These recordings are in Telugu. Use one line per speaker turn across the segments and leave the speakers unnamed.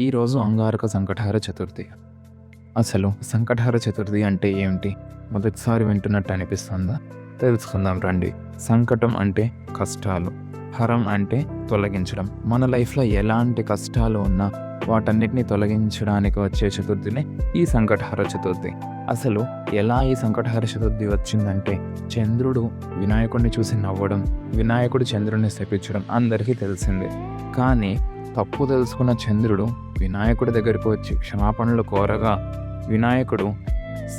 ఈరోజు అంగారక సంకటహర చతుర్థి. అసలు సంకటహర చతుర్థి అంటే ఏమిటి? మొదటిసారి వింటున్నట్టు అనిపిస్తుందా? తెలుసుకుందాం రండి. సంకటం అంటే కష్టాలు, హరం అంటే తొలగించడం. మన లైఫ్లో ఎలాంటి కష్టాలు ఉన్నా వాటన్నిటిని తొలగించడానికి వచ్చే చతుర్థినే ఈ సంకటహర చతుర్థి. అసలు ఎలా ఈ సంకటహర చతుర్థి వచ్చిందంటే, చంద్రుడు వినాయకుడిని చూసి నవ్వడం, వినాయకుడు చంద్రుడిని శపించడం అందరికీ తెలిసిందే. కానీ తప్పు తెలుసుకున్న చంద్రుడు వినాయకుడి దగ్గరికి వచ్చి క్షమాపణలు కోరగా, వినాయకుడు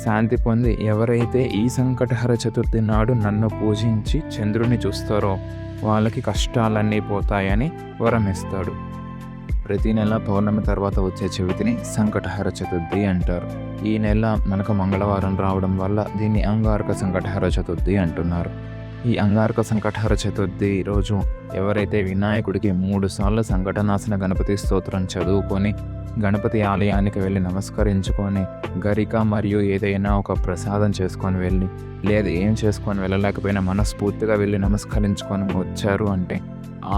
శాంతి పొంది ఎవరైతే ఈ సంకటహర చతుర్థి నాడు నన్ను పూజించి చంద్రుడిని చూస్తారో వాళ్ళకి కష్టాలన్నీ పోతాయని వరం ఇస్తాడు. ప్రతి నెల పౌర్ణమి తర్వాత వచ్చే చవితిని సంకటహర చతుర్థి అంటారు. ఈ నెల మనకు మంగళవారం రావడం వల్ల దీన్ని అంగారక సంకటహర చతుర్థి అంటున్నారు. ఈ అంగారక సంకటహర చతుర్థి రోజు ఎవరైతే వినాయకుడికి 3 సార్లు సంకటనాశన గణపతి స్తోత్రం చదువుకొని గణపతి ఆలయానికి వెళ్ళి నమస్కరించుకొని గరిక మరియు ఏదైనా ఒక ప్రసాదం చేసుకొని వెళ్ళి, లేదా ఏం చేసుకొని వెళ్ళలేకపోయినా మనస్ఫూర్తిగా వెళ్ళి నమస్కరించుకొని వచ్చారు అంటే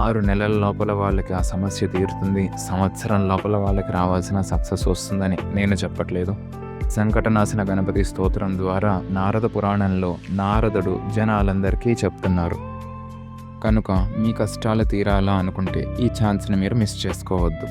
6 నెలల లోపల వాళ్ళకి ఆ సమస్య తీరుతుంది. సంవత్సరం లోపల వాళ్ళకి రావాల్సిన సక్సెస్ వస్తుందని నేను చెప్పట్లేదు. సంకటనాశన గణపతి స్తోత్రం ద్వారా నారద పురాణంలో నారదుడు జనాలందరికీ చెప్తున్నారు. కనుక మీ కష్టాలు తీరాలా అనుకుంటే ఈ ఛాన్స్ని మీరు మిస్ చేసుకోవద్దు.